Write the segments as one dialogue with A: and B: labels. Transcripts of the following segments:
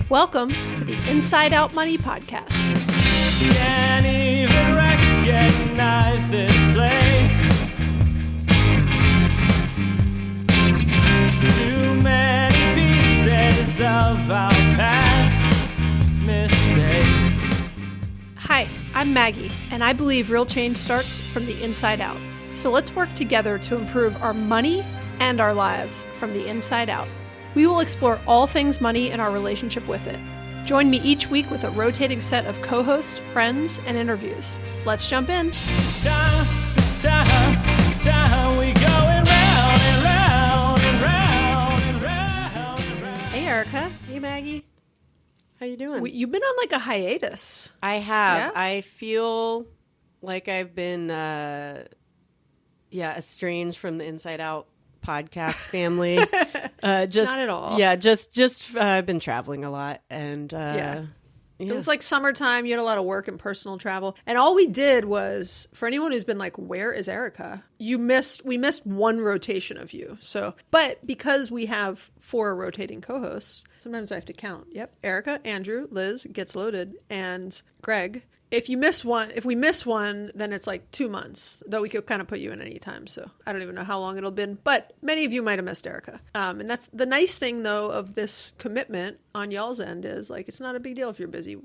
A: Welcome to the Inside Out Money Podcast.
B: Can't even recognize this place. Too many pieces of our past mistakes.
A: Hi, I'm Maggie, and I believe real change starts from the inside out. So let's work together to improve our money and our lives from the inside out. We will explore all things money and our relationship with it. Join me each week with a rotating set of co-hosts, friends, and interviews. Let's jump in.
B: It's time, we going round and round and round and round and round.
C: Hey, Erica. Hey, Maggie. How you doing?
A: You've been on like a hiatus.
C: I have.
A: Yeah?
C: I feel like I've been, estranged from the Inside Out podcast family.
A: Not at all.
C: Yeah, just I've been traveling a lot, and
A: It was like summertime. You had a lot of work and personal travel. And all we did was, for anyone who's been like, where is Erica? We missed one rotation of you. But because we have 4 rotating co-hosts, sometimes I have to count. Yep. Erica, Andrew, Liz, Gets Loaded, and Greg. If we miss one, then it's like 2 months, though we could kind of put you in any time. So I don't even know how long it'll been, but many of you might have missed Erica. And that's the nice thing though of this commitment on y'all's end is like, it's not a big deal if you're busy,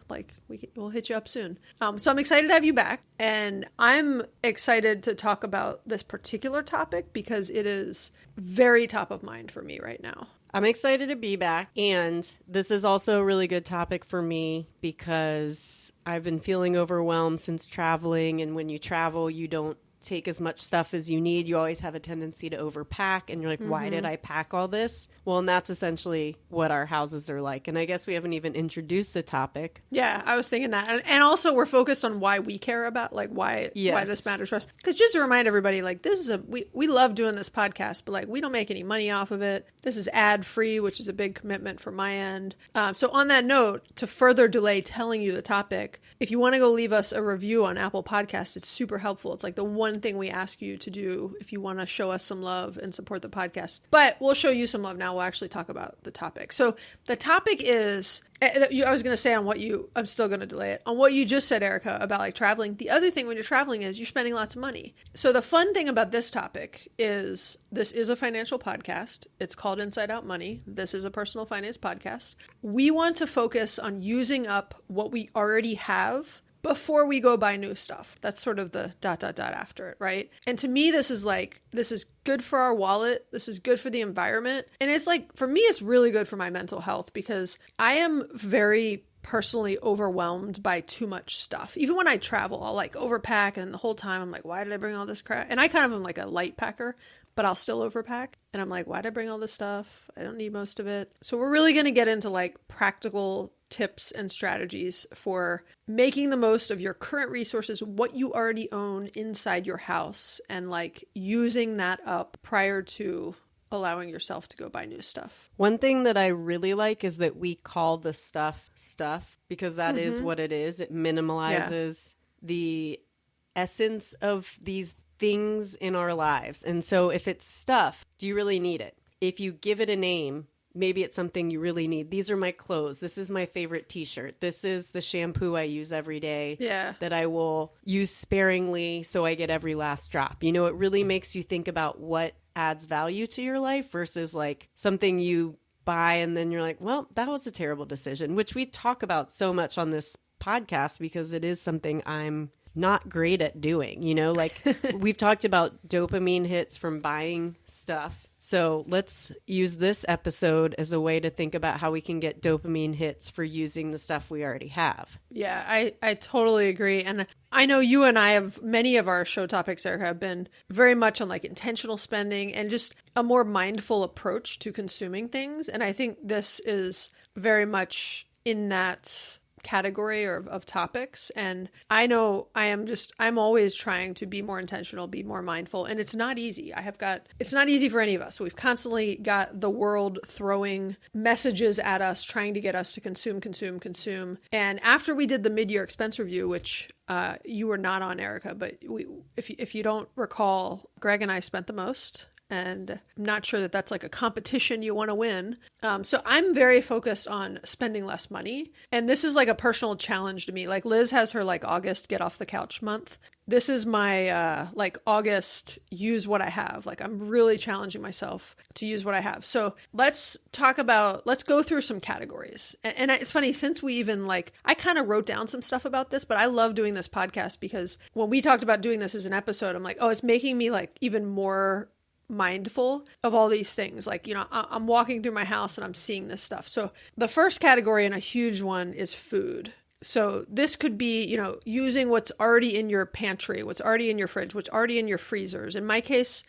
A: like we'll hit you up soon. So I'm excited to have you back, and I'm excited to talk about this particular topic because it is very top of mind for me right now.
C: I'm excited to be back, and this is also a really good topic for me because I've been feeling overwhelmed since traveling, and when you travel, you don't take as much stuff as you need. You always have a tendency to overpack, and you're like, why did I pack all this? Well, and that's essentially what our houses are like. And I guess we haven't even introduced the topic.
A: Yeah, I was thinking that. And also we're focused on why we care about, like why this matters for us. Because just to remind everybody, like this is we love doing this podcast, but like we don't make any money off of it. This is ad free, which is a big commitment from my end. So on that note, to further delay telling you the topic, if you want to go leave us a review on Apple Podcasts, it's super helpful. It's like the one thing we ask you to do if you want to show us some love and support the podcast. But we'll show you some love now. We'll actually talk about the topic. So the topic is, I was going to say I'm still going to delay it, on what you just said, Erica, about like traveling. The other thing when you're traveling is you're spending lots of money. So the fun thing about this topic is this is a financial podcast. It's called Inside Out Money. This is a personal finance podcast. We want to focus on using up what we already have before we go buy new stuff. That's sort of the ... after it, right? And to me, this is good for our wallet. This is good for the environment. And it's like, for me, it's really good for my mental health because I am very personally overwhelmed by too much stuff. Even when I travel, I'll like overpack, and the whole time I'm like, why did I bring all this crap? And I kind of am like a light packer, but I'll still overpack. And I'm like, why did I bring all this stuff? I don't need most of it. So we're really going to get into like practical tips and strategies for making the most of your current resources, what you already own inside your house, and like using that up prior to allowing yourself to go buy new stuff.
C: One thing that I really like is that we call the stuff because that is what it is. It minimalizes the essence of these things in our lives. And so if it's stuff, do you really need it? If you give it a name, maybe it's something you really need. These are my clothes. This is my favorite t-shirt. This is the shampoo I use every day that I will use sparingly so I get every last drop. It really makes you think about what adds value to your life versus like something you buy and then you're like, well, that was a terrible decision, which we talk about so much on this podcast because it is something I'm not great at doing. Like we've talked about dopamine hits from buying stuff. So let's use this episode as a way to think about how we can get dopamine hits for using the stuff we already have.
A: Yeah, I totally agree. And I know you and I have, many of our show topics, Erica, have been very much on like intentional spending and just a more mindful approach to consuming things. And I think this is very much in that category or of topics. And I know I'm always trying to be more intentional, be more mindful. And it's not easy. It's not easy for any of us. We've constantly got the world throwing messages at us, trying to get us to consume. And after we did the mid-year expense review, which you were not on, Erica, but if you don't recall, Greg and I spent the most. And I'm not sure that that's like a competition you want to win. So I'm very focused on spending less money. And this is like a personal challenge to me. Like Liz has her like August get off the couch month. This is my like August use what I have. Like I'm really challenging myself to use what I have. So let's go through some categories. And it's funny, since we even like, I kind of wrote down some stuff about this, but I love doing this podcast because when we talked about doing this as an episode, I'm like, oh, it's making me like even more mindful of all these things. Like, you know, I'm walking through my house and I'm seeing this stuff. So the first category, and a huge one, is food. So this could be, you know, using what's already in your pantry, what's already in your fridge, what's already in your freezers. In my case,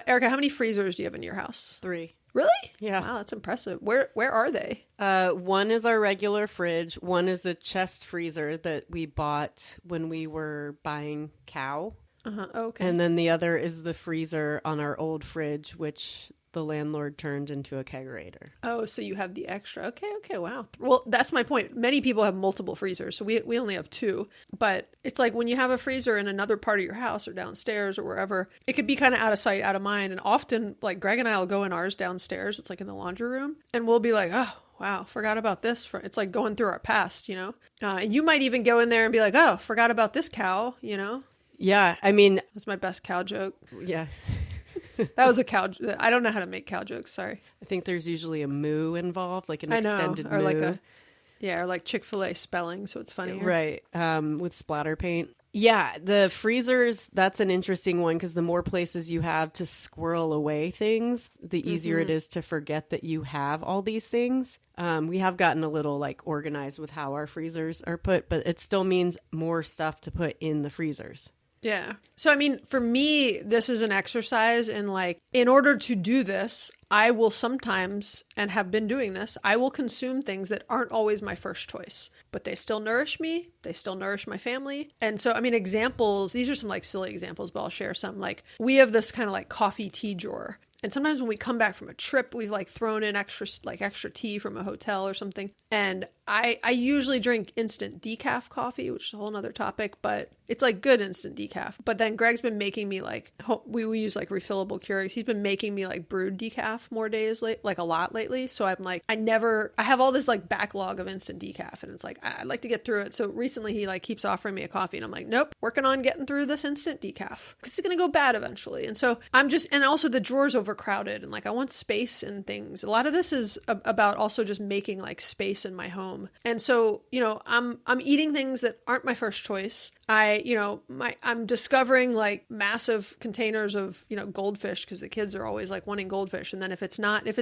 A: Erica, how many freezers do you have in your house?
C: 3.
A: Really?
C: Yeah.
A: Wow, that's impressive. Where are they?
C: One is our regular fridge. One is a chest freezer that we bought when we were buying cow.
A: Okay.
C: And then the other is the freezer on our old fridge, which the landlord turned into a kegerator.
A: Oh, so you have the extra. Okay, wow. Well, that's my point. Many people have multiple freezers, so we only have 2. But it's like when you have a freezer in another part of your house or downstairs or wherever, it could be kind of out of sight, out of mind. And often, like Greg and I will go in ours downstairs. It's like in the laundry room. And we'll be like, oh, wow, forgot about this. It's like going through our past, you know? And you might even go in there and be like, oh, forgot about this cow, you know?
C: Yeah, I mean...
A: That was my best cow joke.
C: Yeah.
A: That was a cow. I don't know how to make cow jokes. Sorry.
C: I think there's usually a moo involved, like an extended moo.
A: Or like or like Chick-fil-A spelling, so it's funny.
C: Right. With splatter paint. Yeah, the freezers, that's an interesting one because the more places you have to squirrel away things, the easier it is to forget that you have all these things. We have gotten a little like organized with how our freezers are put, but it still means more stuff to put in the freezers.
A: Yeah. So, I mean, for me, this is an exercise in like, in order to do this, I will sometimes, and have been doing this, I will consume things that aren't always my first choice, but they still nourish me. They still nourish my family. And so, I mean, examples, these are some like silly examples, but I'll share some. Like we have this kind of like coffee tea drawer. And sometimes when we come back from a trip, we've like thrown in extra tea from a hotel or something. And I usually drink instant decaf coffee, which is a whole nother topic, but it's like good instant decaf. But then Greg's been making me like, we use like refillable Keurigs. He's been making me like brewed decaf more days, like a lot lately. So I'm like, I have all this like backlog of instant decaf and it's like, I'd like to get through it. So recently he like keeps offering me a coffee and I'm like, nope, working on getting through this instant decaf because it's going to go bad eventually. And so and also the drawer's overcrowded and like I want space and things. A lot of this is about also just making like space in my home. And so, you know, I'm eating things that aren't my first choice. I'm discovering like massive containers of, you know, goldfish because the kids are always like wanting goldfish. And then if it's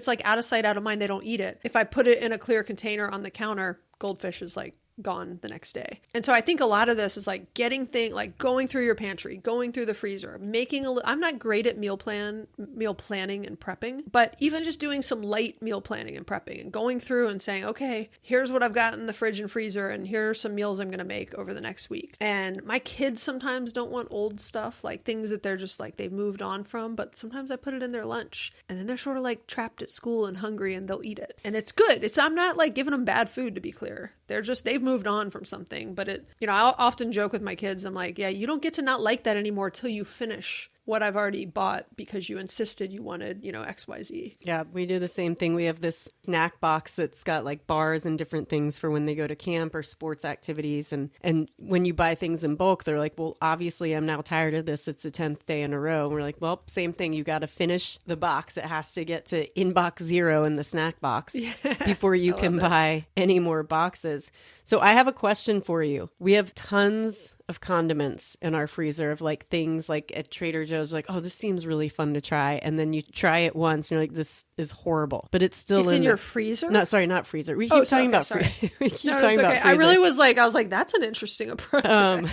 A: like out of sight, out of mind, they don't eat it. If I put it in a clear container on the counter, goldfish is like gone the next day. And so I think a lot of this is like like going through your pantry, going through the freezer, I'm not great at meal planning and prepping, but even just doing some light meal planning and prepping and going through and saying, okay, here's what I've got in the fridge and freezer and here are some meals I'm going to make over the next week. And my kids sometimes don't want old stuff, like things that they're just like they've moved on from, but sometimes I put it in their lunch and then they're sort of like trapped at school and hungry and they'll eat it. And it's good. I'm not like giving them bad food, to be clear. They've moved on from something, but I'll often joke with my kids. I'm like, yeah, you don't get to not like that anymore till you finish what I've already bought because you insisted you wanted, XYZ.
C: Yeah, we do the same thing. We have this snack box that's got like bars and different things for when they go to camp or sports activities. And when you buy things in bulk, they're like, well, obviously I'm now tired of this. It's the 10th day in a row. And we're like, well, same thing. You got to finish the box. It has to get to inbox 0 in the snack box before you can buy any more boxes. So I have a question for you. We have tons of condiments in our freezer of like things like at Trader Joe's, like, oh, this seems really fun to try. And then you try it once and you're like, this is horrible. But it's still
A: in your freezer?
C: No, sorry, not freezer. We keep talking about freezer. We keep talking about freezer.
A: I really was like, that's an interesting approach.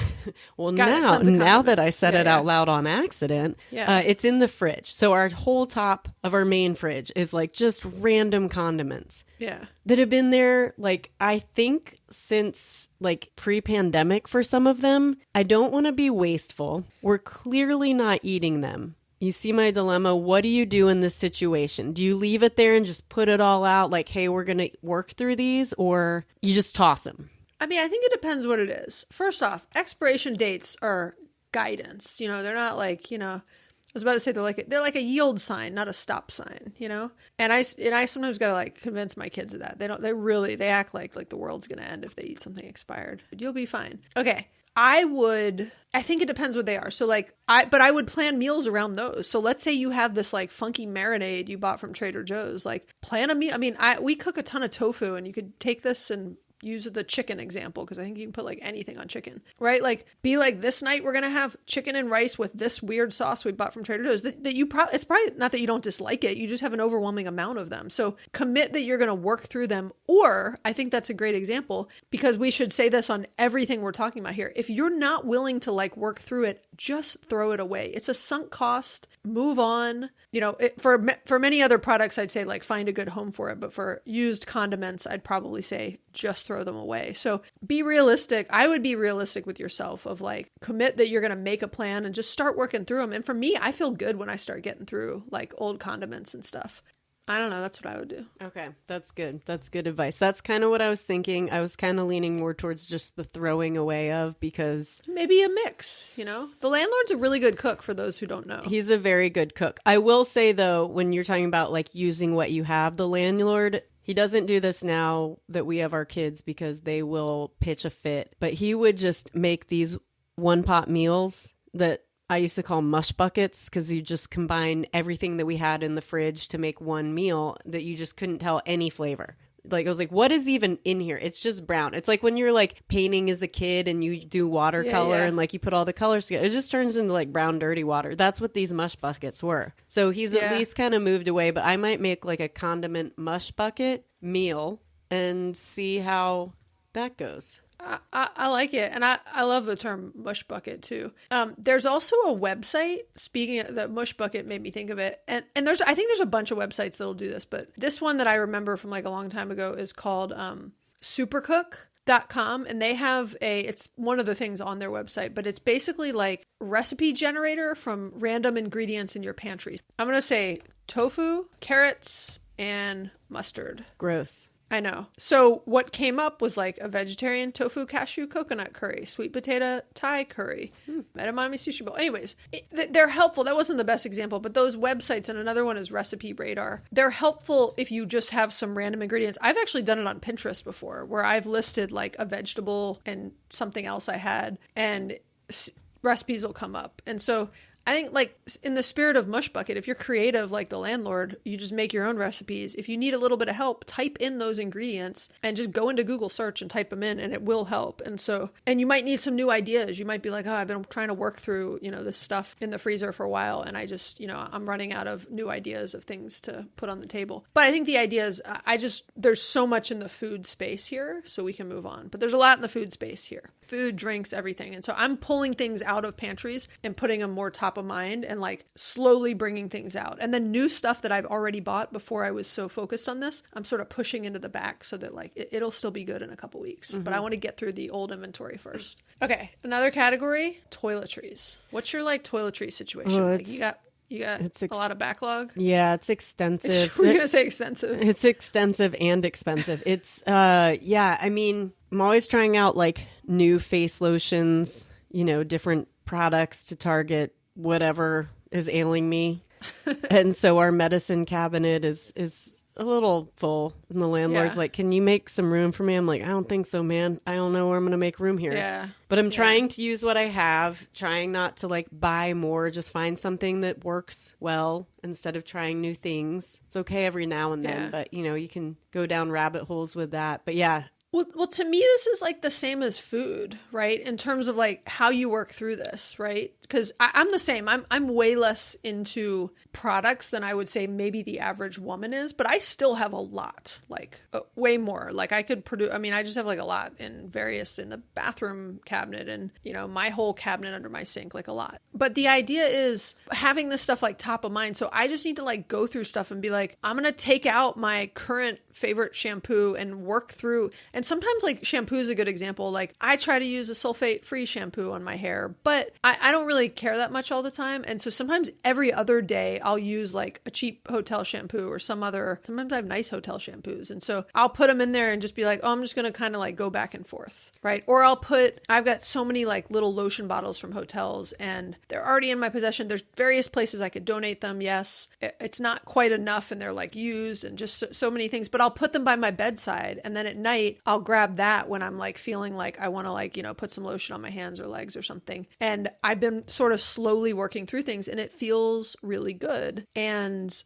C: Well, now that I said it out loud on accident, it's in the fridge. So our whole top of our main fridge is like just random condiments.
A: Yeah.
C: That have been there, like, I think since like pre-pandemic for some of them. I don't want to be wasteful. We're clearly not eating them. You see my dilemma. What do you do in this situation? Do you leave it there and just put it all out like, hey, we're going to work through these, or you just toss them?
A: I mean, I think it depends what it is. First off, expiration dates are guidance. They're not like, was about to say they're like a yield sign, not a stop sign, you know? And I sometimes got to like convince my kids of that. They act like the world's going to end if they eat something expired. But you'll be fine. Okay. I think it depends what they are. So like, I would plan meals around those. So let's say you have this like funky marinade you bought from Trader Joe's, like plan a meal. I mean, we cook a ton of tofu, and you could take this and use the chicken example, because I think you can put like anything on chicken, right? Like be like, this night we're going to have chicken and rice with this weird sauce we bought from Trader Joe's that it's probably not that you don't dislike it. You just have an overwhelming amount of them. So commit that you're going to work through them. Or I think that's a great example, because we should say this on everything we're talking about here. If you're not willing to like work through it, just throw it away. It's a sunk cost. Move on. You know, for many other products, I'd say like find a good home for it. But for used condiments, I'd probably say just throw them away. So be realistic. I would be realistic with yourself of like, commit that you're going to make a plan and just start working through them. And for me, I feel good when I start getting through like old condiments and stuff. I don't know. That's what I would do.
C: Okay. That's good. That's good advice. That's kind of what I was thinking. I was kind of leaning more towards just the throwing away of, because
A: maybe a mix, you know, the landlord's a really good cook for those who don't know.
C: He's a very good cook. I will say though, when you're talking about like using what you have, the landlord, he doesn't do this now that we have our kids, because they will pitch a fit, but he would just make these one pot meals that I used to call mush buckets, because you just combine everything that we had in the fridge to make one meal that you just couldn't tell any flavor. Like, I was like, what is even in here? It's just brown. It's like when you're like painting as a kid and you do watercolor and like you put all the colors together. It just turns into like brown, dirty water. That's what these mush buckets were. So he's at least kind of moved away, but I might make like a condiment mush bucket meal and see how that goes.
A: I like it. And I love the term mush bucket too. There's also a website, speaking of the mush bucket made me think of it. And I think there's a bunch of websites that'll do this, but this one that I remember from like a long time ago is called supercook.com. And they have it's one of the things on their website, but it's basically like recipe generator from random ingredients in your pantry. I'm going to say tofu, carrots, and mustard.
C: Gross.
A: I know. So what came up was like a vegetarian tofu cashew coconut curry, sweet potato Thai curry, edamame sushi bowl. Anyways, they're helpful. That wasn't the best example, but those websites, and another one is Recipe Radar. They're helpful if you just have some random ingredients. I've actually done it on Pinterest before, where I've listed like a vegetable and something else I had, and recipes will come up. And so I think like in the spirit of mush bucket, if you're creative like the landlord, you just make your own recipes. If you need a little bit of help, type in those ingredients and just go into Google search and type them in, and it will help. And you might need some new ideas. You might be like, oh, I've been trying to work through, you know, this stuff in the freezer for a while, and I just, you know, I'm running out of new ideas of things to put on the table. But I think the idea is there's so much in the food space here, so we can move on. But there's a lot in the food space here. Food, drinks, everything. And so I'm pulling things out of pantries and putting them more top of mind and like slowly bringing things out. And then new stuff that I've already bought before I was so focused on this, I'm sort of pushing into the back so that like it'll still be good in a couple weeks. But I want to get through the old inventory first. Okay, another category, toiletries. What's your like toiletry situation? Like you got a lot of backlog?
C: Yeah, it's extensive.
A: We're going to say extensive.
C: It's extensive and expensive. It's, I mean, I'm always trying out like new face lotions, you know, different products to target whatever is ailing me. And so our medicine cabinet is a little full. And the landlord's like, can you make some room for me? I'm like, I don't think so, man. I don't know where I'm going to make room here.
A: Yeah.
C: But I'm trying to use what I have, trying not to like buy more, just find something that works well instead of trying new things. It's okay every now and then, but you know, you can go down rabbit holes with that. But yeah.
A: Well, to me, this is like the same as food, right? In terms of like how you work through this, right? Because I'm the same. I'm way less into products than I would say maybe the average woman is, but I still have a lot, like way more. Like I could produce, I mean, I just have like a lot in the bathroom cabinet and, you know, my whole cabinet under my sink, like a lot. But the idea is having this stuff like top of mind. So I just need to like go through stuff and be like, I'm going to take out my current favorite shampoo and work through. And sometimes like shampoo is a good example. Like I try to use a sulfate-free shampoo on my hair, but I don't really care that much all the time. And so sometimes every other day I'll use like a cheap hotel shampoo or sometimes I have nice hotel shampoos. And so I'll put them in there and just be like, oh, I'm just going to kind of like go back and forth, right? Or I've got so many like little lotion bottles from hotels and they're already in my possession. There's various places I could donate them. Yes, it's not quite enough and they're like used and just so many things, but I'll put them by my bedside. And then at night I'll grab that when I'm like feeling like I want to like, put some lotion on my hands or legs or something. And I've been sort of slowly working through things and it feels really good. And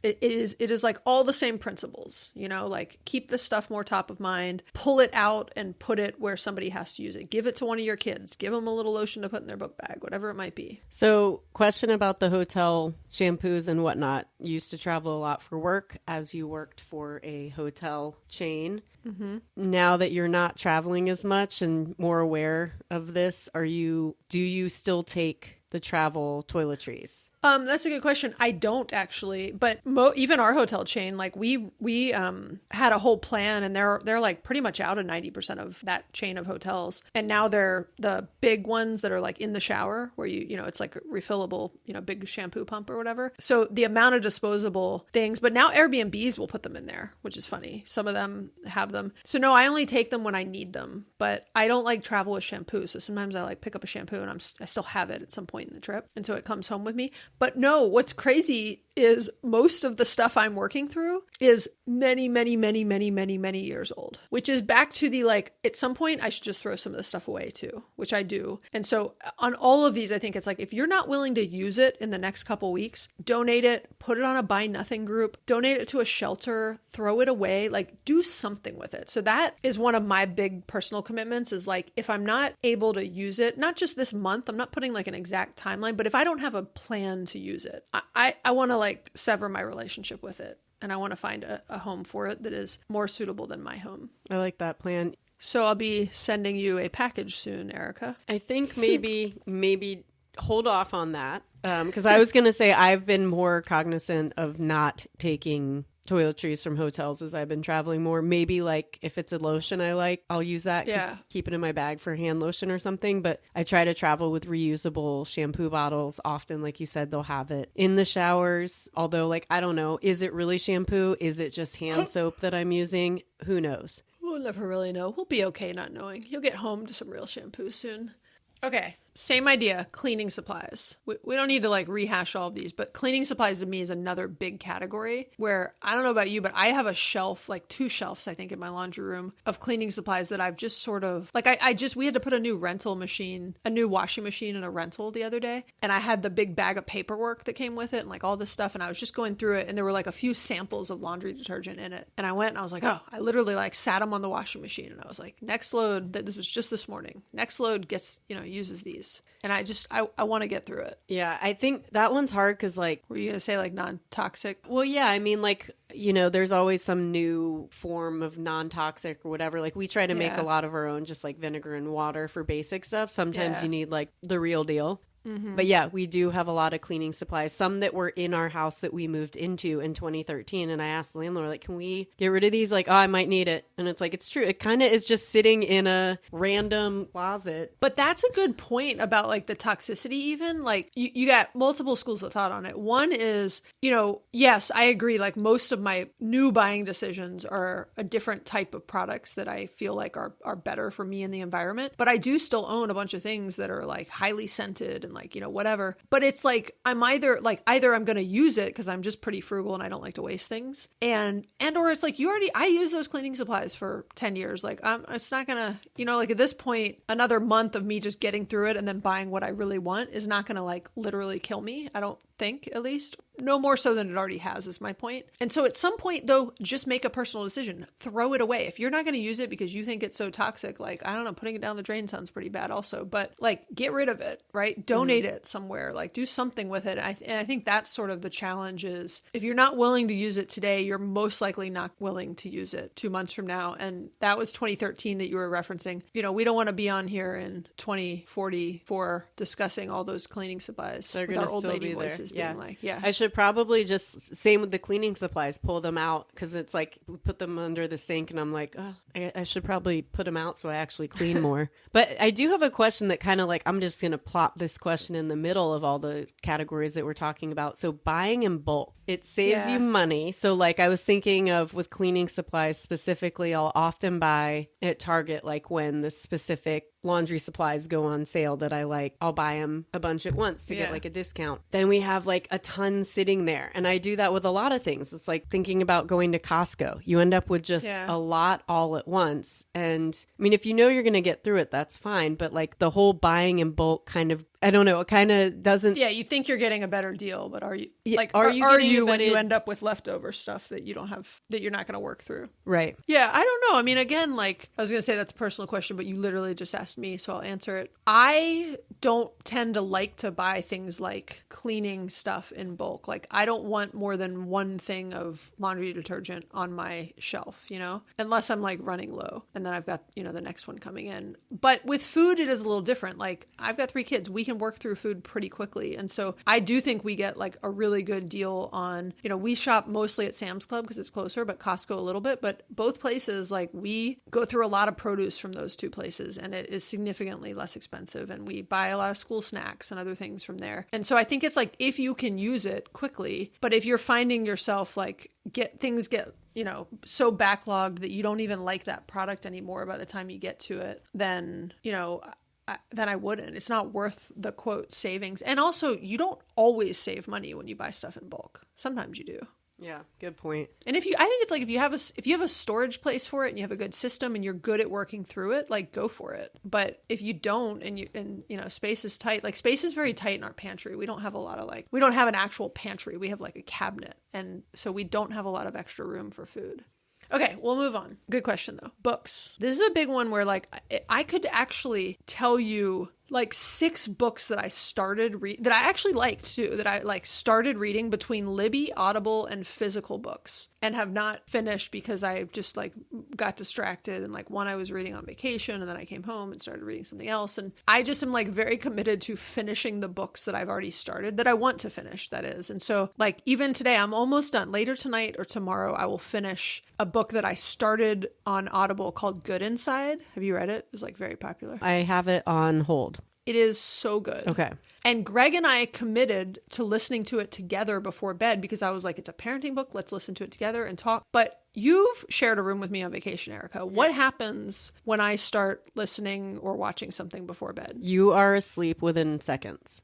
A: it is like all the same principles, like keep the stuff more top of mind, pull it out and put it where somebody has to use it. Give it to one of your kids, give them a little lotion to put in their book bag, whatever it might be.
C: So question about the hotel shampoos and whatnot. You used to travel a lot for work as you worked for a hotel chain. Mm-hmm. Now that you're not traveling as much and more aware of this, do you still take the travel toiletries?
A: That's a good question. I don't actually, but even our hotel chain, like we had a whole plan and they're like pretty much out of 90% of that chain of hotels. And now they're the big ones that are like in the shower where it's like a refillable, big shampoo pump or whatever. So the amount of disposable things, but now Airbnbs will put them in there, which is funny. Some of them have them. So no, I only take them when I need them, but I don't like travel with shampoo. So sometimes I like pick up a shampoo and I still have it at some point in the trip. And so it comes home with me. But no, what's crazy is most of the stuff I'm working through is many, many, many, many, many, many years old, which is back to the like, at some point I should just throw some of this stuff away too, which I do. And so on all of these, I think it's like, if you're not willing to use it in the next couple weeks, donate it, put it on a buy nothing group, donate it to a shelter, throw it away, like do something with it. So that is one of my big personal commitments is like, if I'm not able to use it, not just this month, I'm not putting like an exact timeline, but if I don't have a plan to use it, I want to like sever my relationship with it. And I want to find a home for it that is more suitable than my home.
C: I like that plan.
A: So I'll be sending you a package soon, Erica.
C: I think maybe hold off on that. Because I was going to say I've been more cognizant of not taking toiletries from hotels as I've been traveling more. Maybe like if it's a lotion I like, I'll use that. Keep it in my bag for hand lotion or something. But I try to travel with reusable shampoo bottles. Often, like you said, they'll have it in the showers. Although, like, I don't know, is it really shampoo? Is it just hand soap that I'm using? Who knows?
A: We'll never really know. We'll be okay not knowing. You'll get home to some real shampoo soon. Okay. Same idea, cleaning supplies. We don't need to like rehash all of these, but cleaning supplies to me is another big category where I don't know about you, but I have a shelf, like 2 shelves, I think, in my laundry room of cleaning supplies that I've just sort of like, we had to put a new washing machine in a rental the other day. And I had the big bag of paperwork that came with it and like all this stuff. And I was just going through it and there were like a few samples of laundry detergent in it. And I went and I was like, oh, I literally like sat them on the washing machine and I was like, next load, this was just this morning. Next load gets, uses these. And I want to get through it.
C: Yeah, I think that one's hard because like...
A: Were you going to say like non-toxic?
C: Well, yeah, I mean like, there's always some new form of non-toxic or whatever. Like we try to make a lot of our own, just like vinegar and water for basic stuff. Sometimes you need like the real deal. Mm-hmm. But yeah, we do have a lot of cleaning supplies, some that were in our house that we moved into in 2013. And I asked the landlord, like, can we get rid of these? Like, oh, I might need it. And it's like, it's true. It kind of is just sitting in a random closet.
A: But that's a good point about like the toxicity even. Like you got multiple schools of thought on it. One is, yes, I agree. Like most of my new buying decisions are a different type of products that I feel like are better for me and the environment. But I do still own a bunch of things that are like highly scented and like, whatever. But it's like, I'm either I'm going to use it because I'm just pretty frugal and I don't like to waste things. Or it's like, I use those cleaning supplies for 10 years. Like, it's not going to, like at this point, another month of me just getting through it and then buying what I really want is not going to like literally kill me. I don't think, at least. No more so than it already has is my point. And so at some point though, just make a personal decision. Throw it away. If you're not going to use it because you think it's so toxic, like, I don't know, putting it down the drain sounds pretty bad also, but like get rid of it, right? Donate it somewhere, like do something with it. And I think that's sort of the challenge is if you're not willing to use it today, you're most likely not willing to use it 2 months from now. And that was 2013 that you were referencing. We don't want to be on here in 2044 discussing all those cleaning supplies with our old lady voices. is being like, yeah.
C: I should probably just, same with the cleaning supplies, pull them out, because it's like we put them under the sink and I'm like, oh, I should probably put them out so I actually clean more. But I do have a question that kind of like, I'm just going to plop this question in the middle of all the categories that we're talking about. So buying in bulk, it saves you money. So like I was thinking of with cleaning supplies specifically, I'll often buy at Target, like when the specific laundry supplies go on sale that I like, I'll buy them a bunch at once to get like a discount. Then we have like a ton sitting there. And I do that with a lot of things. It's like thinking about going to Costco. You end up with just a lot all at once. And I mean, if you know you're going to get through it, that's fine. But like the whole buying in bulk kind of, I don't know, it kind of doesn't.
A: Yeah, you think you're getting a better deal, but are you?
C: Like,
A: are you when you end up with leftover stuff that you don't have, that you're not going to work through?
C: Right.
A: Yeah, I don't know. I mean, again, like I was going to say that's a personal question, but you literally just asked me, so I'll answer it. I don't tend to like to buy things like cleaning stuff in bulk. Like I don't want more than one thing of laundry detergent on my shelf, you know, unless I'm like running low and then I've got, you know, the next one coming in. But with food, it is a little different. Like I've got 3 kids. We can work through food pretty quickly. And so I do think we get like a really good deal on, you know, we shop mostly at Sam's Club because it's closer, but Costco a little bit. But both places, like we go through a lot of produce from those 2 places and it is significantly less expensive. And we buy a lot of school snacks and other things from there. And so I think it's like if you can use it quickly, but if you're finding yourself like get, you know, so backlogged that you don't even like that product anymore by the time you get to it, then, you know, then I wouldn't. It's not worth the quote savings. And also you don't always save money when you buy stuff in bulk. Sometimes you do.
C: Yeah, good point.
A: And I think it's like if you have a storage place for it and you have a good system and you're good at working through it, like go for it. But if you don't and you know space is tight, like space is very tight in our pantry. We don't have a lot of we don't have an actual pantry. We have like a cabinet, and so we don't have a lot of extra room for food. Okay, we'll move on. Good question though. Books. This is a big one where like I could actually tell you like 6 books that I started that I actually liked too, that I like started reading between Libby, Audible, and physical books, and have not finished because I just like got distracted, and like one I was reading on vacation and then I came home and started reading something else, and I just am like very committed to finishing the books that I've already started that I want to finish, that is. And so like even today I'm almost done. Later tonight or tomorrow I will finish a book that I started on Audible called Good Inside. Have you read it? It was like very popular.
C: I have it on hold.
A: It is so good.
C: Okay.
A: And Greg and I committed to listening to it together before bed because I was like, it's a parenting book. Let's listen to it together and talk. But you've shared a room with me on vacation, Erica. What happens when I start listening or watching something before bed?
C: You are asleep within seconds.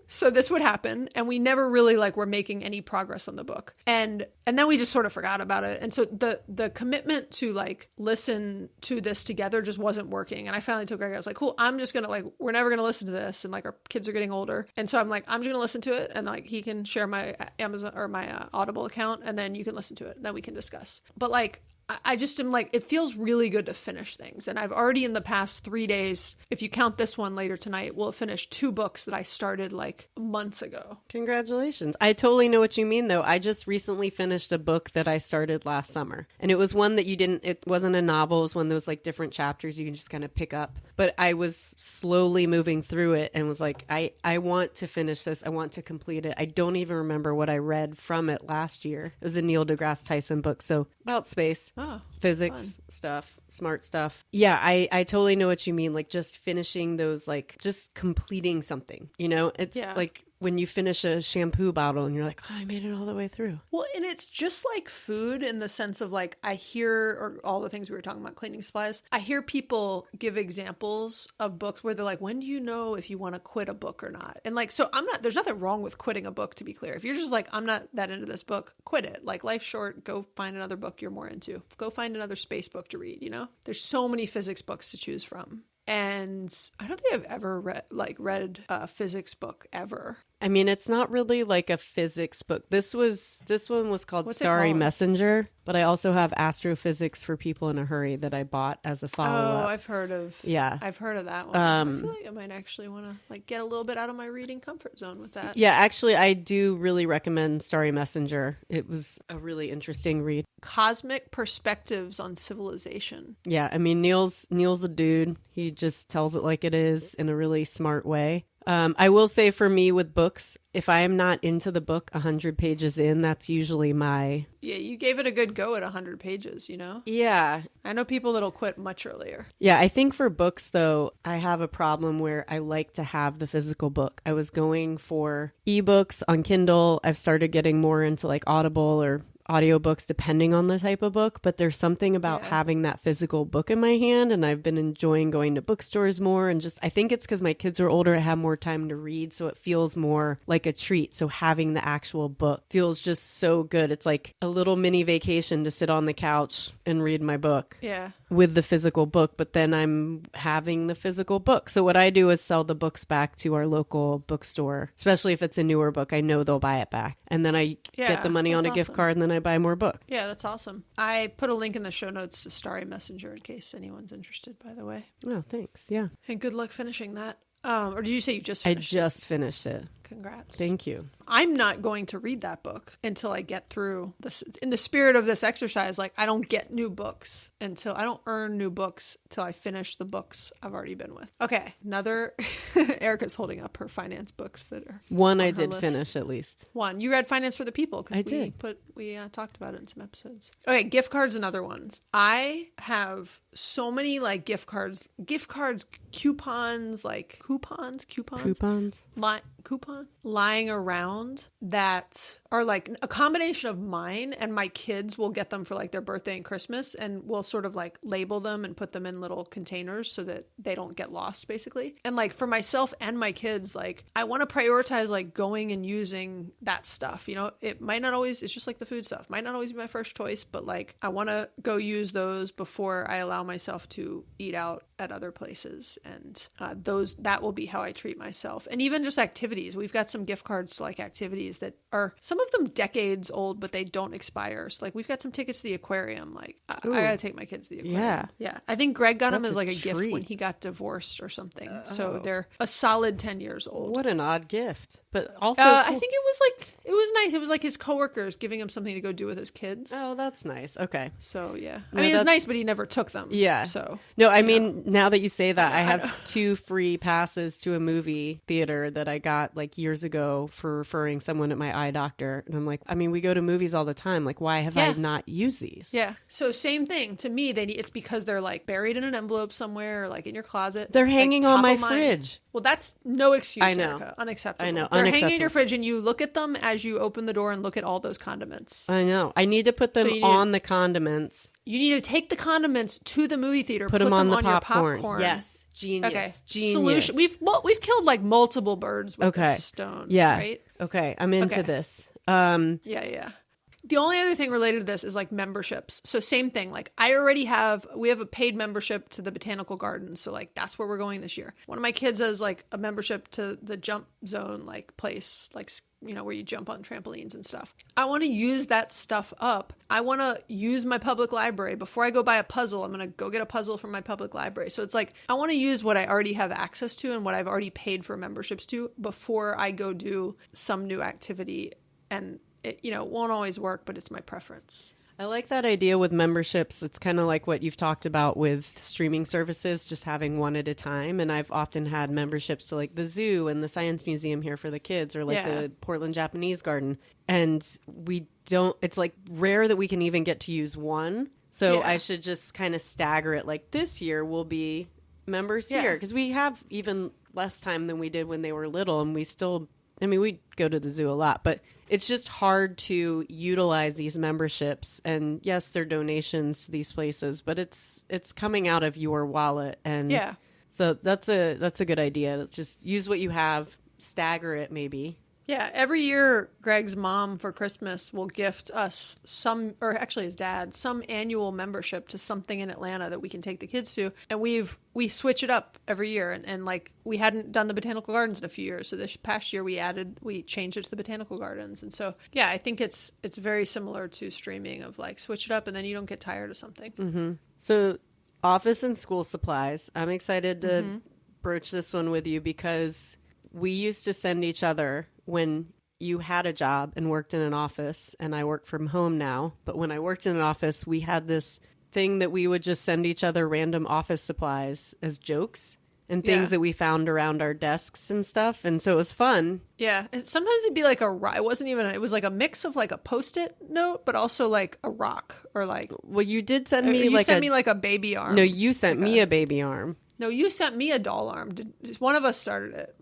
A: So this would happen, and we never really like were making any progress on the book, and then we just sort of forgot about it. And so the commitment to like listen to this together just wasn't working. And I finally told Greg, I was like, cool, I'm just gonna like, we're never gonna listen to this, and like our kids are getting older, and so I'm like, I'm just gonna listen to it, and like he can share my Amazon or my Audible account, and then you can listen to it, and then we can discuss. But like I just am like, it feels really good to finish things. And I've already in the past 3 days, if you count this one later tonight, will have finished 2 books that I started like months ago.
C: Congratulations. I totally know what you mean though. I just recently finished a book that I started last summer. And it was one that it wasn't a novel. It was one that was like different chapters you can just kind of pick up. But I was slowly moving through it and was like, I want to finish this. I want to complete it. I don't even remember what I read from it last year. It was a Neil deGrasse Tyson book. So about space. Physics stuff, smart stuff. Yeah, I totally know what you mean. Like just finishing those, like just completing something, you know, it's like when you finish a shampoo bottle and you're like, oh, I made it all the way through.
A: Well, and it's just like food in the sense of like, I hear, or all the things we were talking about, cleaning supplies, I hear people give examples of books where they're like, when do you know if you want to quit a book or not? And like, so there's nothing wrong with quitting a book, to be clear. If you're just like, I'm not that into this book, quit it. Like life's short, go find another book you're more into. Go find another space book to read, you know? There's so many physics books to choose from. And I don't think I've ever read a physics book ever.
C: I mean, it's not really like a physics book. This one was called
A: What's
C: Starry Messenger, but I also have Astrophysics for People in a Hurry that I bought as a follow-up.
A: Oh, I've heard of that one. I feel like I might actually want to like get a little bit out of my reading comfort zone with that.
C: Yeah, actually, I do really recommend Starry Messenger. It was a really interesting read.
A: Cosmic Perspectives on Civilization.
C: Yeah, I mean, Neil's a dude. He just tells it like it is in a really smart way. I will say for me with books, if I am not into the book 100 pages in, that's usually my...
A: Yeah, you gave it a good go at 100 pages, you know?
C: Yeah.
A: I know people that'll quit much earlier.
C: Yeah, I think for books, though, I have a problem where I like to have the physical book. I was going for ebooks on Kindle. I've started getting more into like Audible or audiobooks depending on the type of book, but there's something about having that physical book in my hand, and I've been enjoying going to bookstores more, and just I think it's because my kids are older, I have more time to read, so it feels more like a treat. So having the actual book feels just so good. It's like a little mini vacation to sit on the couch and read my book with the physical book, but then I'm having the physical book. So what I do is sell the books back to our local bookstore, especially if it's a newer book. I know they'll buy it back, and then I get the money on a gift card, and then I buy more book.
A: Yeah, that's awesome. I put a link in the show notes to Starry Messenger in case anyone's interested, by the way.
C: Oh, thanks. Yeah.
A: And good luck finishing that. Or did you say you just finished
C: it? I just finished it.
A: Congrats.
C: Thank you.
A: I'm not going to read that book until I get through this. In the spirit of this exercise, like I don't get new books until I don't earn new books till I finish the books I've already been with. Okay, another. Erica's holding up her finance books that are
C: one
A: on
C: I
A: her
C: did
A: list.
C: finish at least.
A: One you read Finance for the People because we talked about it in some episodes. Okay, gift cards, another one. I have so many like gift cards, coupons, lying around that are like a combination of mine and my kids will get them for like their birthday and Christmas, and we'll sort of like label them and put them in little containers so that they don't get lost basically. And like for myself and my kids, like I want to prioritize like going and using that stuff. You know, it might not always, it's just like the food stuff, might not always be my first choice, but like I want to go use those before I allow myself to eat out at other places. And that will be how I treat myself. And even just activities. We've got some gift cards to like activities that are some of them decades old, but they don't expire. So like we've got some tickets to the aquarium. Like I gotta take my kids to the aquarium. Yeah. I think Greg got them as like a gift when he got divorced or something. So they're a solid 10 years old.
C: What an odd gift. But also
A: I think it was nice. It was like his coworkers giving him something to go do with his kids.
C: Oh, that's nice. Okay.
A: So yeah. I mean, it's nice, but he never took them.
C: Yeah.
A: So
C: no, I mean, now that you say that, I have 2 free passes to a movie theater that I got like years ago for referring someone at my eye doctor. And I'm like, I mean, we go to movies all the time. Like, why have I not used these?
A: Yeah. So same thing to me. It's because they're like buried in an envelope somewhere, or like in your closet.
C: They're hanging on my fridge.
A: Well, that's no excuse,
C: I know.
A: Erica. Unacceptable.
C: I know.
A: They're hanging in your fridge, and you look at them as you open the door and look at all those condiments.
C: I know. I need to put them on the condiments.
A: You need to take the condiments to the movie theater. Put them
C: on
A: your popcorn.
C: Yes. Genius.
A: Okay.
C: Genius.
A: Solution. We've killed like multiple birds with this stone.
C: Yeah.
A: Right?
C: Okay. I'm into this.
A: Yeah. The only other thing related to this is like memberships. So same thing. Like we have a paid membership to the botanical garden. So like that's where we're going this year. One of my kids has like a membership to the jump zone like place, like, you know, where you jump on trampolines and stuff. I want to use that stuff up. I want to use my public library. Before I go buy a puzzle, I'm going to go get a puzzle from my public library. So it's like, I want to use what I already have access to and what I've already paid for memberships to before I go do some new activity. And it, you know, won't always work, but it's my preference.
C: I like that idea with memberships. It's kind of like what you've talked about with streaming services, just having one at a time. And I've often had memberships to like the zoo and the science museum here for the kids, or like the Portland Japanese Garden. And it's like rare that we can even get to use one. So I should just kind of stagger it. Like this year will be members here, because we have even less time than we did when they were little, and we go to the zoo a lot, but it's just hard to utilize these memberships. And yes, they're donations to these places, but it's coming out of your wallet. And so that's a good idea. Just use what you have, stagger it maybe.
A: Yeah, every year Greg's mom for Christmas will gift us his dad, some annual membership to something in Atlanta that we can take the kids to. And we switch it up every year. And like we hadn't done the botanical gardens in a few years. So this past year we changed it to the botanical gardens. And so, yeah, I think it's very similar to streaming of like switch it up and then you don't get tired of something.
C: Mm-hmm. So office and school supplies. I'm excited to broach this one with you because we used to send each other when you had a job and worked in an office, and I work from home now. But when I worked in an office, we had this thing that we would just send each other random office supplies as jokes. and things that we found around our desks and stuff. And so it was fun.
A: Yeah. And sometimes it'd be like it wasn't even, it was like a mix of like a Post-it note, but also like a rock or like.
C: Well, you did send me
A: you sent me like a baby arm.
C: No, you sent me a baby arm.
A: No, you sent me a doll arm. One of us started it.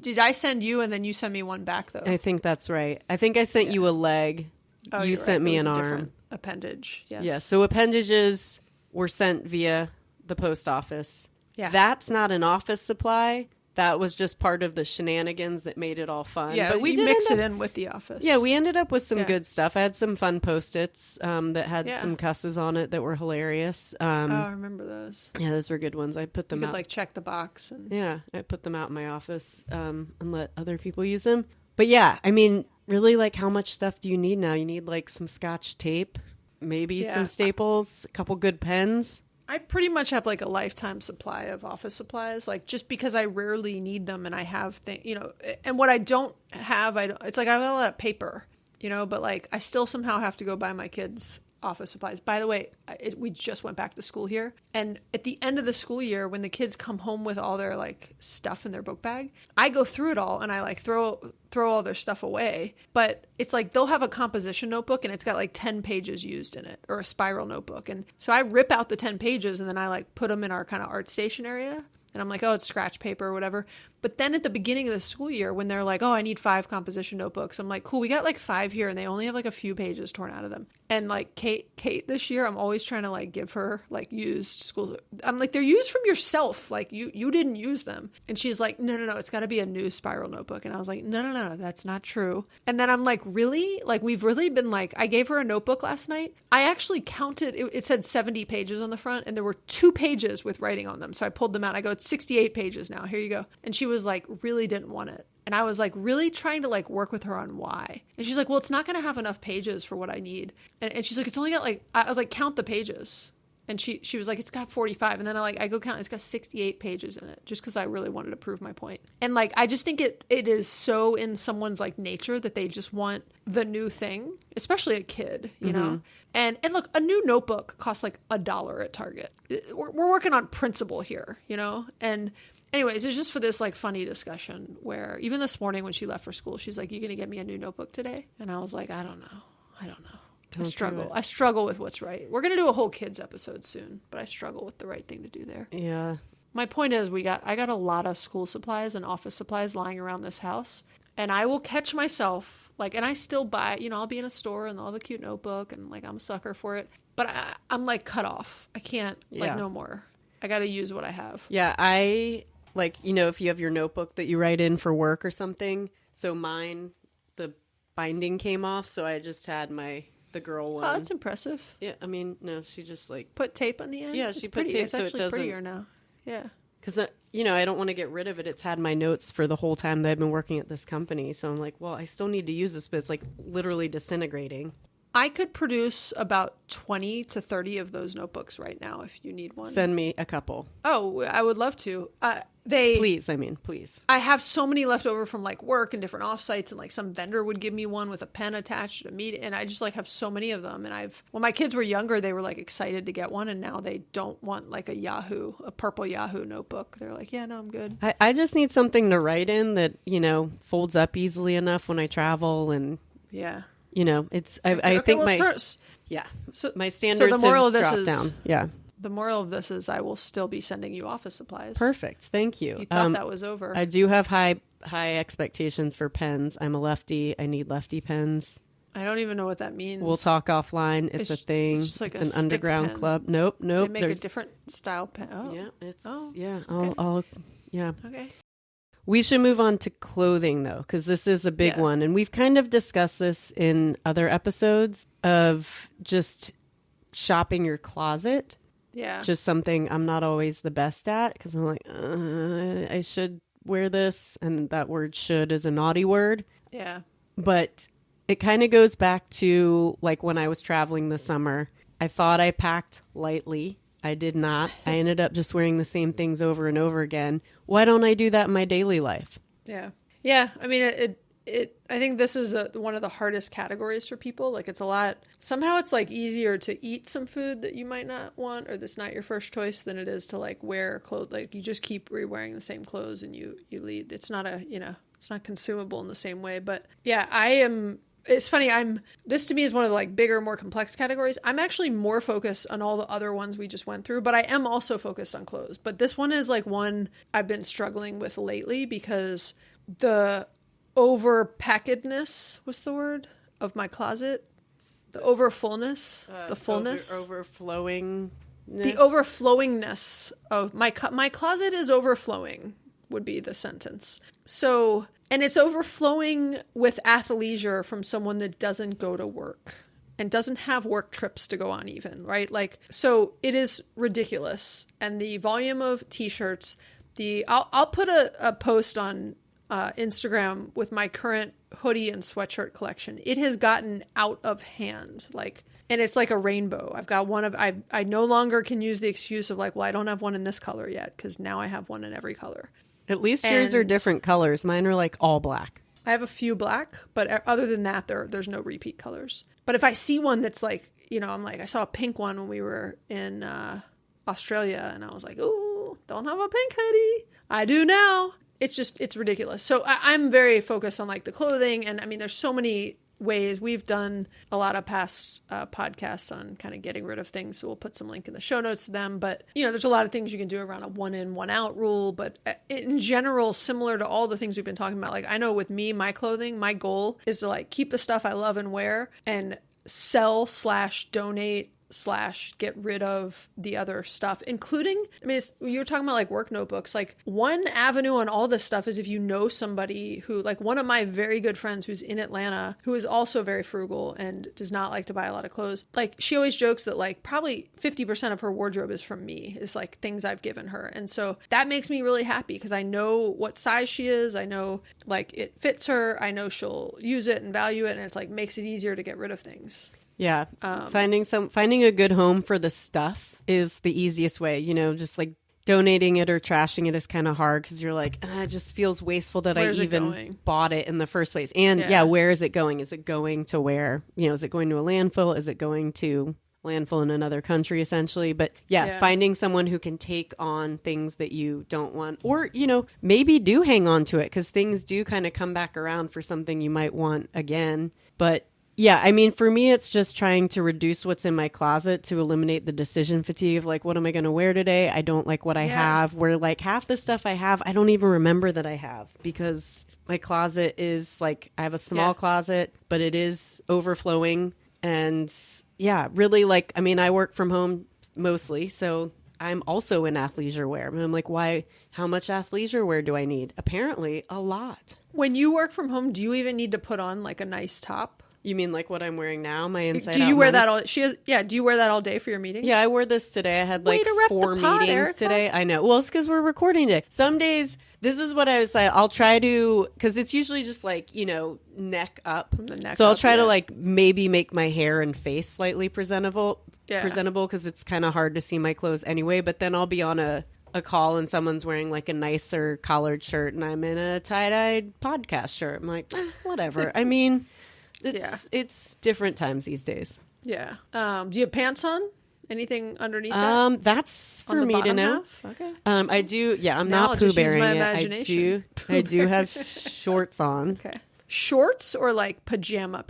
A: Did I send you and then you sent me one back though?
C: I think that's right. I think I sent you a leg.
A: Oh,
C: you sent me an arm.
A: Appendage. Yes.
C: Yeah. So appendages were sent via the post office.
A: Yeah.
C: That's not an office supply. That was just part of the shenanigans that made it all fun.
A: Yeah,
C: but we
A: did mix it in with the office.
C: Yeah, we ended up with some good stuff. I had some fun Post-its that had
A: Yeah.
C: some cusses on it that were hilarious.
A: I remember those.
C: Yeah, those were good ones. I put them
A: You
C: out.
A: could like check the box.
C: Yeah, I put them out in my office and let other people use them. But yeah, I mean, really, like, how much stuff do you need now? You need like some Scotch tape, maybe some staples, a couple good pens.
A: I pretty much have like a lifetime supply of office supplies, like just because I rarely need them and I have things, you know, and what I don't have, it's like I have a lot of paper, you know, but like I still somehow have to go buy my kids office supplies. By the way, we just went back to school here. And at the end of the school year, when the kids come home with all their like stuff in their book bag, I go through it all and I like throw all their stuff away. But it's like they'll have a composition notebook and it's got like 10 pages used in it, or a spiral notebook. And so I rip out the 10 pages and then I like put them in our kind of art station area. And I'm like, oh, it's scratch paper or whatever. But then at the beginning of the school year, when they're like, oh, I need 5 composition notebooks, I'm like, cool, we got like 5 here and they only have like a few pages torn out of them. And like Kate this year, I'm always trying to like give her like used school. I'm like, they're used from yourself. Like you didn't use them. And she's like, no, it's got to be a new spiral notebook. And I was like, no, that's not true. And then I'm like, really? Like we've really been like, I gave her a notebook last night. I actually counted, it said 70 pages on the front and there were 2 pages with writing on them. So I pulled them out. I go, it's 68 pages now. Here you go. And she was like, really didn't want it. And I was like really trying to like work with her on why. And she's like, well, it's not going to have enough pages for what I need. And she's like, it's only got like, I was like, count the pages. And she was like, it's got 45. And then I go count, it's got 68 pages in it, just because I really wanted to prove my point. And like, I just think it is so in someone's like nature that they just want the new thing, especially a kid, you know? And look, a new notebook costs like $1 at Target. We're working on principle here, you know? And anyways, it's just for this like funny discussion where even this morning when she left for school, she's like, you going to get me a new notebook today? And I was like, I don't know. I struggle with what's right. We're going to do a whole kids episode soon, but I struggle with the right thing to do there.
C: Yeah.
A: My point is I got a lot of school supplies and office supplies lying around this house, and I will catch myself like, and I still buy, you know, I'll be in a store and they'll have a cute notebook and like, I'm a sucker for it, but I'm like cut off. I can't like no more. I got to use what I have.
C: Yeah. I like, you know, if you have your notebook that you write in for work or something. So mine, the binding came off. So I just had the girl one.
A: Oh, that's impressive.
C: Yeah, I mean, no, she just like
A: put tape on the end.
C: Yeah, she put tape
A: it's
C: so it
A: actually
C: doesn't.
A: Prettier now. Yeah,
C: because you know I don't want to get rid of it. It's had my notes for the whole time that I've been working at this company. So I'm like, well, I still need to use this, but it's like literally disintegrating.
A: I could produce about 20 to 30 of those notebooks right now if you need one.
C: Send me a couple.
A: Oh, I would love to.
C: Please.
A: I have so many left over from like work and different offsites, and like some vendor would give me one with a pen attached to me, and I just like have so many of them. And when my kids were younger, they were like excited to get one, and now they don't want like a purple Yahoo notebook. They're like, yeah, no, I'm good.
C: I just need something to write in that, you know, folds up easily enough when I travel, and
A: yeah.
C: You know, it's I think my standards
A: so the moral
C: have
A: of this
C: dropped
A: is,
C: down. Yeah.
A: The moral of this is I will still be sending you office supplies.
C: Perfect. Thank you.
A: You thought that was over.
C: I do have high expectations for pens. I'm a lefty. I need lefty pens.
A: I don't even know what that means.
C: We'll talk offline. It's a thing.
A: It's just like
C: an underground
A: pen.
C: club. Nope.
A: They make a different style pen. Oh.
C: Yeah.
A: Okay.
C: I'll yeah.
A: Okay.
C: We should move on to clothing, though, because this is a big one. And we've kind of discussed this in other episodes of just shopping your closet.
A: Yeah.
C: Just something I'm not always the best at because I'm like, I should wear this. And that word should is a naughty word.
A: Yeah.
C: But it kind of goes back to like when I was traveling this summer. I thought I packed lightly. I did not. I ended up just wearing the same things over and over again. Why don't I do that in my daily life?
A: Yeah. Yeah. I mean, I think this is one of the hardest categories for people. Like it's somehow it's like easier to eat some food that you might not want or that's not your first choice than it is to like wear clothes. Like you just keep re-wearing the same clothes and you leave. It's not it's not consumable in the same way. But yeah, it's funny. This to me is one of the like bigger, more complex categories. I'm actually more focused on all the other ones we just went through, but I am also focused on clothes. But this one is like one I've been struggling with lately because the overpackedness was the word of my closet. The overfullness, the fullness,
C: overflowing.
A: The overflowingness of my closet is overflowing would be the sentence. So, and it's overflowing with athleisure from someone that doesn't go to work and doesn't have work trips to go on even, right? Like, so it is ridiculous. And the volume of t-shirts, I'll put a post on Instagram with my current hoodie and sweatshirt collection. It has gotten out of hand. Like, and it's like a rainbow. I've got I no longer can use the excuse of like, well, I don't have one in this color yet because now I have one in every color.
C: At least yours are different colors. Mine are like all black.
A: I have a few black, but other than that, there's no repeat colors. But if I see one that's like, I'm like, I saw a pink one when we were in Australia, and I was like, ooh, don't have a pink hoodie. I do now. It's ridiculous. So I'm very focused on like the clothing, and I mean, there's so many ways. We've done a lot of past podcasts on kind of getting rid of things, so we'll put some link in the show notes to them. But there's a lot of things you can do around a 1 in 1 out rule, but in general, similar to all the things we've been talking about, like I know with me, my clothing, my goal is to like keep the stuff I love and wear and sell/donate /get rid of the other stuff, including, I mean, you were talking about like work notebooks. Like one avenue on all this stuff is if you know somebody who, like one of my very good friends who's in Atlanta, who is also very frugal and does not like to buy a lot of clothes. Like she always jokes that like probably 50% of her wardrobe is from me, is like things I've given her. And so that makes me really happy because I know what size she is. I know like it fits her. I know she'll use it and value it. And it's like makes it easier to get rid of things.
C: Yeah. Finding a good home for the stuff is the easiest way, just like donating it or trashing it is kind of hard because you're like, it just feels wasteful that I even bought it in the first place. And where is it going? Is it going to where? Is it going to a landfill? Is it going to landfill in another country essentially? But finding someone who can take on things that you don't want or, maybe do hang on to it because things do kind of come back around for something you might want again. But yeah, I mean, for me, it's just trying to reduce what's in my closet to eliminate the decision fatigue of like, what am I going to wear today? I don't like what I have. Where like half the stuff I have, I don't even remember that I have because my closet is like, I have a small closet, but it is overflowing. And really like, I mean, I work from home mostly, so I'm also in athleisure wear. And I'm like, why? How much athleisure wear do I need? Apparently, a lot.
A: When you work from home, do you even need to put on like a nice top?
C: You mean like what I'm wearing now? My inside out.
A: Do you wear that all? Do you wear that all day for your meetings?
C: Yeah, I wore this today. I had like 4 meetings Erica. Today. I know. Well, it's because we're recording today. Some days, this is what I was saying. I'll try to, because it's usually just like, neck up. From the neck so I'll try to like maybe make my hair and face slightly presentable because it's kind of hard to see my clothes anyway. But then I'll be on a call and someone's wearing like a nicer collared shirt and I'm in a tie-dyed podcast shirt. I'm like, whatever. I mean... It's different times these days. Yeah.
A: Do you have pants on? Anything underneath that?
C: That's for me to know. Half? Okay. I do. Yeah, I'm now not poo bearing it. I do have shorts on.
A: Okay. Shorts or like pajama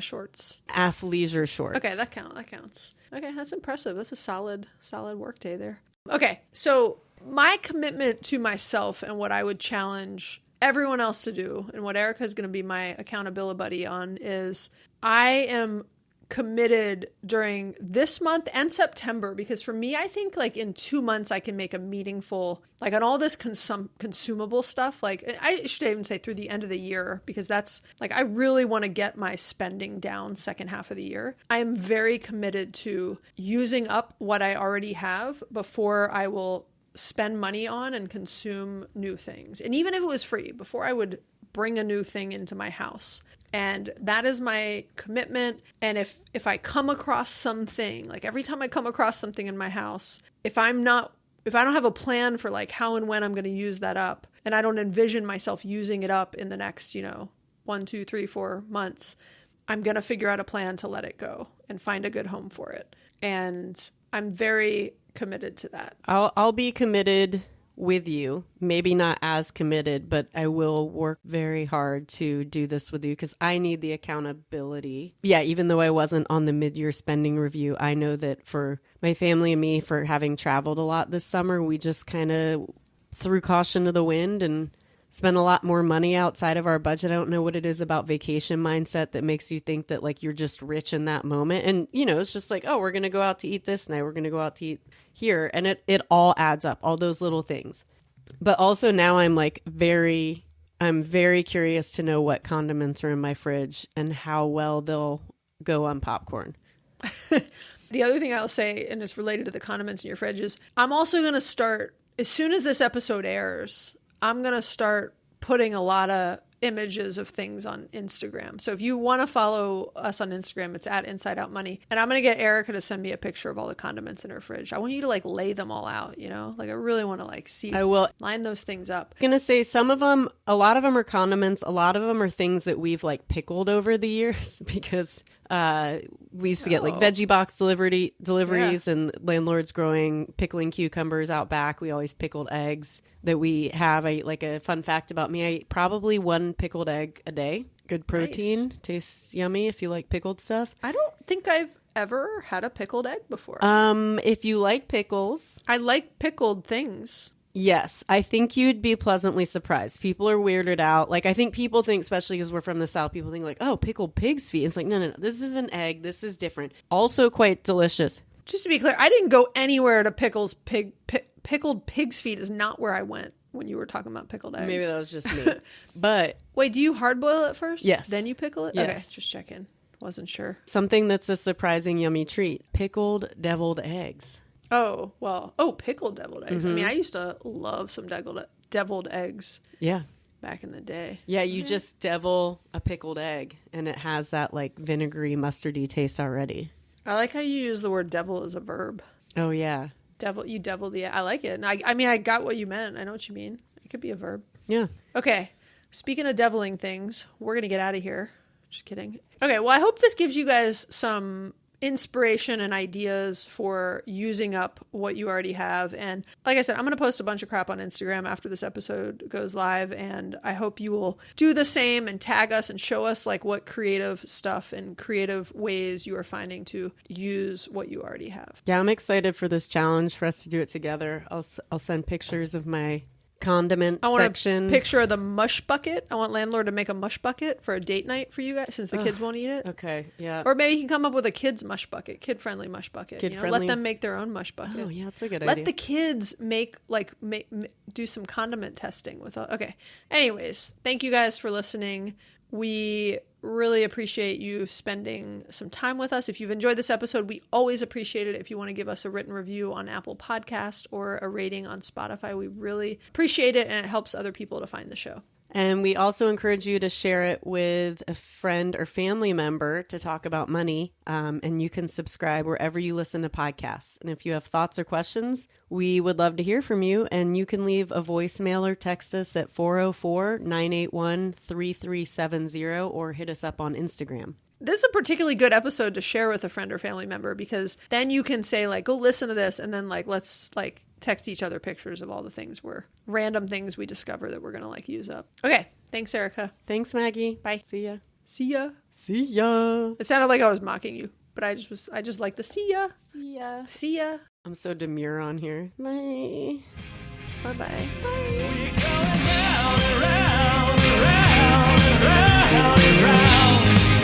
A: shorts?
C: Athleisure shorts.
A: Okay, that counts. Okay, that's impressive. That's a solid work day there. Okay, so my commitment to myself and what I would challenge everyone else to do, and what Erica is going to be my accountability buddy on, is I am committed during this month and September, because for me, I think like in 2 months I can make a meaningful, like on all this consumable stuff, like I should even say through the end of the year, because that's like, I really want to get my spending down second half of the year. I am very committed to using up what I already have before I will spend money on and consume new things. And even if it was free, before I would bring a new thing into my house. And that is my commitment. And if I come across something, like every time I come across something in my house, if I don't have a plan for like how and when I'm going to use that up, and I don't envision myself using it up in the next, 1, 2, 3, 4 months, I'm going to figure out a plan to let it go and find a good home for it. And I'm very committed to that.
C: I'll be committed with you. Maybe not as committed, but I will work very hard to do this with you because I need the accountability. Yeah, even though I wasn't on the mid-year spending review, I know that for my family and me, for having traveled a lot this summer, we just kind of threw caution to the wind and spent a lot more money outside of our budget. I don't know what it is about vacation mindset that makes you think that like you're just rich in that moment. And, you know, it's just like, oh, we're going to go out to eat this night. We're going to go out to eat here. And it all adds up, all those little things. But also now I'm very curious to know what condiments are in my fridge and how well they'll go on popcorn.
A: The other thing I'll say, and it's related to the condiments in your fridge, is I'm also going to start, as soon as this episode airs, I'm going to start putting a lot of images of things on Instagram. So if you want to follow us on Instagram, it's at Inside Out Money. And I'm going to get Erica to send me a picture of all the condiments in her fridge. I want you to like lay them all out, you know? Like I really want to like see.
C: I will
A: line those things up.
C: I'm going to say some of them, a lot of them are condiments. A lot of them are things that we've like pickled over the years because we used to get like veggie box deliveries and landlords pickling cucumbers out back. We always pickled eggs that we have. Like a fun fact about me, I eat probably 1 pickled egg a day. Good protein. Nice. Tastes yummy if you like pickled stuff.
A: I don't think I've ever had a pickled egg before.
C: If you like pickles.
A: I like pickled things.
C: Yes, I think you'd be pleasantly surprised. People are weirded out. Like, I think people think, especially because we're from the South, people think like, oh, pickled pig's feet. It's like, no. This is an egg. This is different. Also quite delicious.
A: Just to be clear, I didn't go anywhere to pickled pig's feet is not where I went when you were talking about pickled eggs.
C: Maybe that was just me. But
A: wait, do you hard boil it first?
C: Yes.
A: Then you pickle it?
C: Yes.
A: Okay, just checking. Wasn't sure.
C: Something that's a surprising yummy treat. Pickled deviled eggs.
A: Oh, well. Oh, pickled deviled eggs. Mm-hmm. I mean, I used to love some deviled eggs.
C: Yeah.
A: Back in the day.
C: Yeah, you just devil a pickled egg, and it has that, like, vinegary, mustardy taste already.
A: I like how you use the word devil as a verb.
C: Oh, yeah.
A: You devil the... I like it. And I mean, I got what you meant. I know what you mean. It could be a verb.
C: Yeah.
A: Okay. Speaking of deviling things, we're going to get out of here. Just kidding. Okay, well, I hope this gives you guys some inspiration and ideas for using up what you already have. And like I said, I'm going to post a bunch of crap on Instagram after this episode goes live, and I hope you will do the same and tag us and show us like what creative stuff and creative ways you are finding to use what you already have.
C: Yeah, I'm excited for this challenge for us to do it together. I'll send pictures of my condiment section.
A: A picture of the mush bucket. I want landlord to make a mush bucket for a date night for you guys since the kids won't eat it.
C: Okay, yeah.
A: Or maybe you can come up with a kids mush bucket, kid-friendly mush bucket.
C: Kid-friendly.
A: Let them make their own mush bucket.
C: Oh, yeah, that's a good idea.
A: Let the kids do some condiment testing with. Okay. Anyways, thank you guys for listening. We really appreciate you spending some time with us. If you've enjoyed this episode, we always appreciate it if you want to give us a written review on Apple Podcast or a rating on Spotify. We really appreciate it, and it helps other people to find the show.
C: And we also encourage you to share it with a friend or family member to talk about money. And you can subscribe wherever you listen to podcasts. And if you have thoughts or questions, we would love to hear from you. And you can leave a voicemail or text us at 404-981-3370 or hit us up on Instagram.
A: This is a particularly good episode to share with a friend or family member, because then you can say like, go listen to this, and then like, let's like text each other pictures of all the things random things we discover that we're going to like use up. Okay. Thanks, Erica.
C: Thanks, Maggie.
A: Bye.
C: See ya.
A: See ya.
C: See ya.
A: It sounded like I was mocking you, but I just like the see ya.
C: See ya.
A: See ya.
C: I'm so demure on here. Bye.
A: Bye-bye. Bye.
B: We're going round and round and round and round and round.